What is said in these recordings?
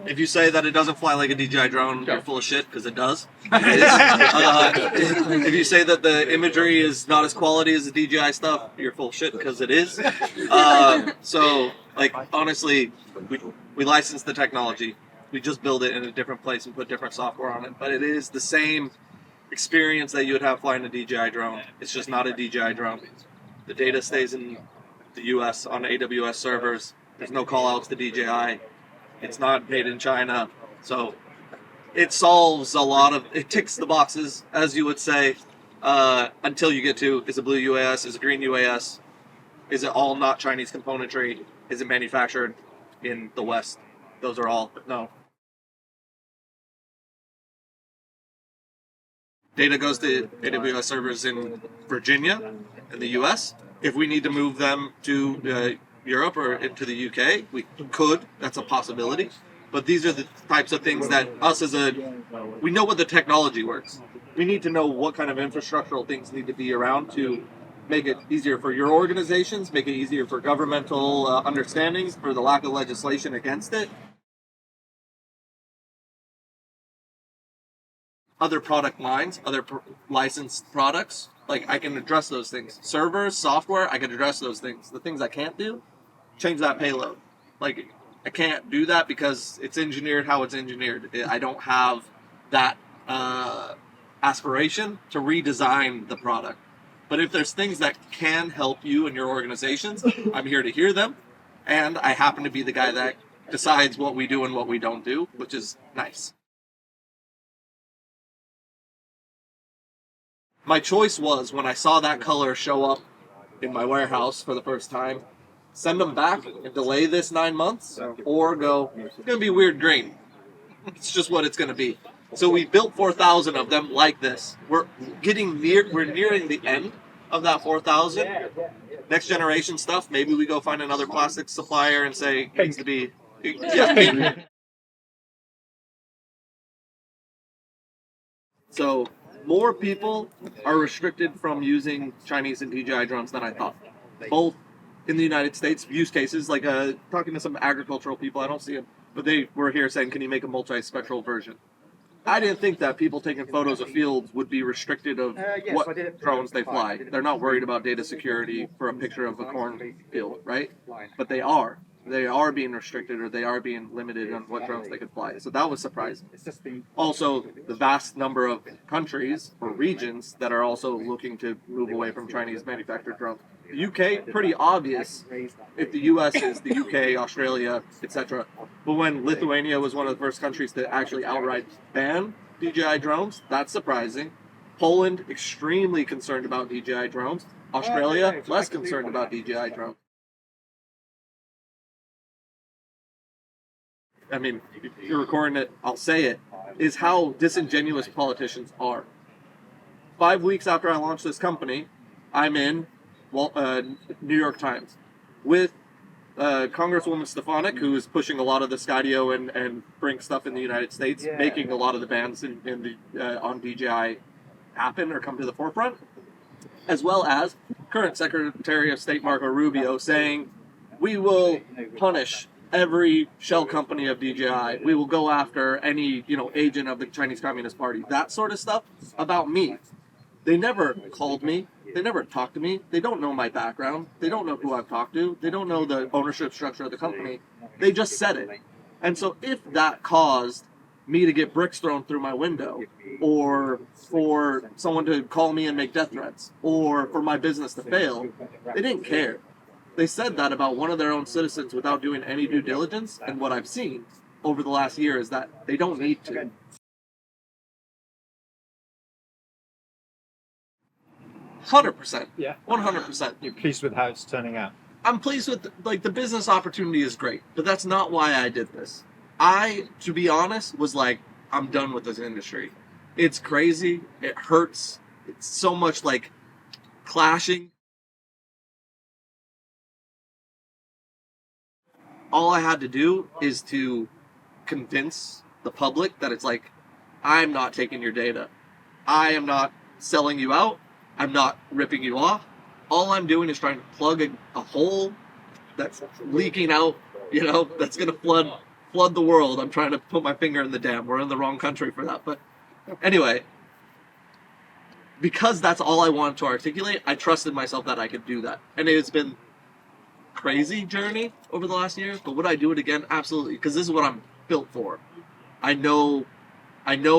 If you say that it doesn't fly like a DJI drone, you're full of shit, because it does. If you say that the imagery is not as quality as the DJI stuff, you're full of shit, because it is. So, like, honestly, we license the technology. We just build it in a different place and put different software on it. But it is the same experience that you would have flying a DJI drone. It's just not a DJI drone. The data stays in the US on AWS servers. There's no call outs to DJI. It's not made in China. So it solves a lot of, it ticks the boxes, as you would say, until you get to, is it blue UAS, is it green UAS, is it all not Chinese componentry, is it manufactured in the West? Those are all, no. Data goes to AWS servers in Virginia, in the US. If we need to move them to Europe or into the UK, we could. That's a possibility. But these are the types of things that we know what the technology works. We need to know what kind of infrastructural things need to be around to make it easier for your organizations, make it easier for governmental understandings, for the lack of legislation against it. Other product lines, other licensed products, like I can address those things. Servers, software, I can address those things. The things I can't do, change that payload. Like, I can't do that because it's engineered how it's engineered. I don't have that aspiration to redesign the product. But if there's things that can help you and your organizations, I'm here to hear them. And I happen to be the guy that decides what we do and what we don't do, which is nice. My choice was, when I saw that color show up in my warehouse for the first time, send them back and delay this 9 months, or go, it's going to be weird green. It's just what it's going to be. So we built 4,000 of them like this. We're nearing the end of that 4,000. Next generation stuff, maybe we go find another plastic supplier and say, it needs to be, yeah. So more people are restricted from using Chinese and DJI drones than I thought. Both in the United States, use cases, like talking to some agricultural people, I don't see them, but they were here saying, can you make a multi-spectral version? I didn't think that people taking photos of fields would be restricted of what drones they fly. They're not worried about data security for a picture of a cornfield, right? But they are. They are being restricted, or they are being limited on what drones they could fly. So that was surprising. Also, the vast number of countries or regions that are also looking to move away from Chinese manufactured drones. The UK, pretty obvious if the US is the UK, Australia, etc. But when Lithuania was one of the first countries to actually outright ban DJI drones, that's surprising. Poland, extremely concerned about DJI drones. Australia, less concerned about DJI drones. I mean, if you're recording it, I'll say it, is how disingenuous politicians are. 5 weeks after I launched this company, I'm in New York Times with Congresswoman Stefanik, who is pushing a lot of the Skydio and Brink stuff in the United States, making a lot of the bans on DJI happen or come to the forefront, as well as current Secretary of State Marco Rubio saying, we will punish every shell company of DJI. We will go after any, agent of the Chinese Communist Party. That sort of stuff about me. They never called me. They never talked to me. They don't know my background. They don't know who I've talked to. They don't know the ownership structure of the company. They just said it. And so if that caused me to get bricks thrown through my window, or for someone to call me and make death threats, or for my business to fail, they didn't care. They said that about one of their own citizens without doing any due diligence, and what I've seen over the last year is that they don't need to. 100%. Yeah. 100%. You're pleased with how it's turning out? I'm pleased with, the business opportunity is great, but that's not why I did this. I, to be honest, was like, I'm done with this industry. It's crazy. It hurts. It's so much clashing. All I had to do is to convince the public that it's I'm not taking your data. I am not selling you out. I'm not ripping you off. All I'm doing is trying to plug a hole that's leaking out, that's going to flood flood the world. I'm trying to put my finger in the dam. We're in the wrong country for that. But anyway, because that's all I wanted to articulate, I trusted myself that I could do that. And it's been crazy journey over the last year, but would I do it again? Absolutely, because this is what I'm built for. I know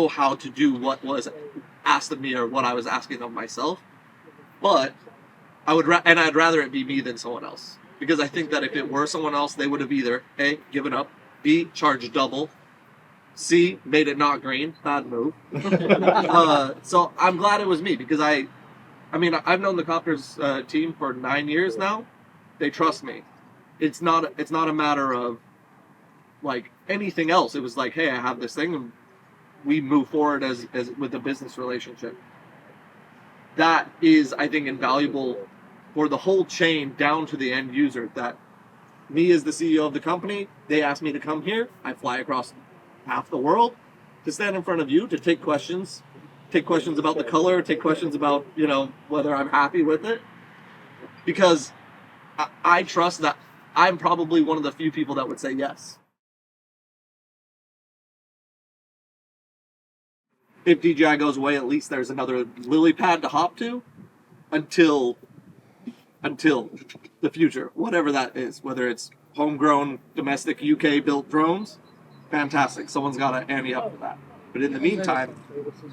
how to do what was asked of me or what I was asking of myself, but I'd rather it be me than someone else, because I think that if it were someone else, they would have either A, given up, B, charged double, C, made it not green, bad move. So I'm glad it was me, because I've known the Coptrz team for 9 years now. They trust me. It's not a matter of like anything else. It was like, hey, I have this thing, and we move forward as with a business relationship. That is, I think, invaluable for the whole chain down to the end user. That me as the CEO of the company, they ask me to come here. I fly across half the world to stand in front of you to take questions about the color, take questions about whether I'm happy with it, because I trust that I'm probably one of the few people that would say yes. If DJI goes away, at least there's another lily pad to hop to until the future, whatever that is. Whether it's homegrown, domestic, UK-built drones, fantastic. Someone's got to ante up for that. But in the meantime,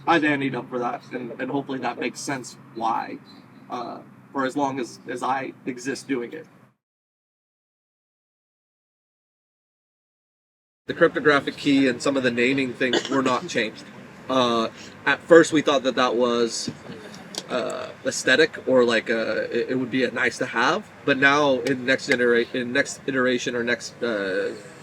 I've anteed up for that, and hopefully that makes sense why. For as long as I exist doing it. The cryptographic key and some of the naming things were not changed. At first, we thought that was aesthetic, or like it would be a nice to have. But now, in next iteration or next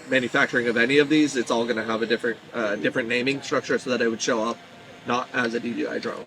manufacturing of any of these, it's all going to have a different naming structure, so that it would show up not as a DJI drone.